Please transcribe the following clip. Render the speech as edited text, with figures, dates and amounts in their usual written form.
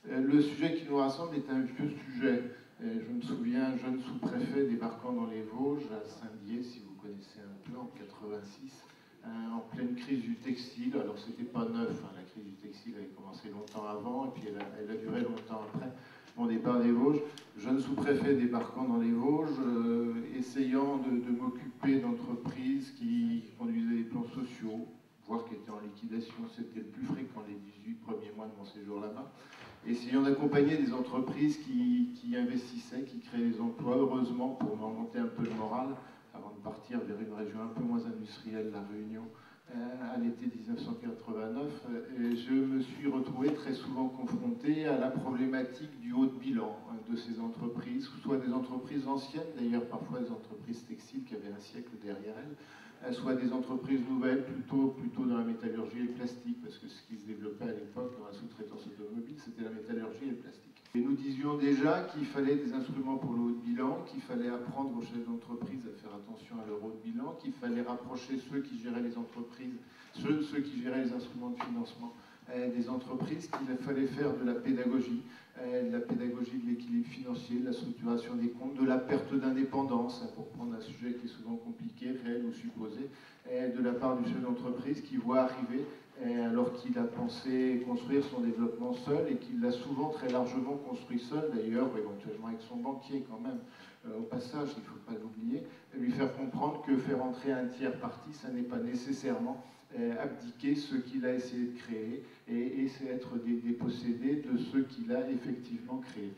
Le sujet qui nous rassemble est un vieux sujet. Je me souviens, jeune sous-préfet débarquant dans les Vosges, à Saint-Dié, si vous connaissez un peu, en 86, en pleine crise du textile. Alors c'était pas neuf, hein, la crise du textile avait commencé longtemps avant, et puis elle a duré longtemps après mon départ des Vosges. Jeune sous-préfet débarquant dans les Vosges, essayant de m'occuper d'entreprises qui conduisaient des plans sociaux, voire qui étaient en liquidation, c'était le plus fréquent les 18 premiers mois de mon séjour là-bas. Essayons d'accompagner des entreprises qui investissaient, qui créaient des emplois, heureusement, pour me remonter un peu le moral, avant de partir vers une région un peu moins industrielle, La Réunion, à l'été 1989. Et je me suis retrouvé très souvent confronté à la problématique du haut de bilan de ces entreprises, soit des entreprises anciennes, d'ailleurs parfois des entreprises textiles qui avaient un siècle derrière elles, soit des entreprises nouvelles, plutôt dans la métallurgie et le plastique, parce que ce qui se développait à l'époque dans la sous-traitance automobile, c'était la métallurgie et le plastique. Et nous disions déjà qu'il fallait des instruments pour le haut de bilan, qu'il fallait apprendre aux chefs d'entreprise à faire attention à leur haut de bilan, qu'il fallait rapprocher ceux qui géraient les entreprises, ceux qui géraient les instruments de financement des entreprises, qu'il fallait faire de la pédagogie de l'équilibre financier, de la structuration des comptes, de la perte d'indépendance, pour prendre un sujet qui est souvent compliqué, réel ou supposé, de la part du chef d'entreprise qui voit arriver, alors qu'il a pensé construire son développement seul et qu'il l'a souvent très largement construit seul, d'ailleurs, éventuellement avec son banquier quand même, au passage, il ne faut pas l'oublier, lui faire comprendre que faire entrer un tiers parti, ça n'est pas nécessairement abdiquer ce qu'il a essayé de créer et c'est être dépossédé de ce qu'il a effectivement créé.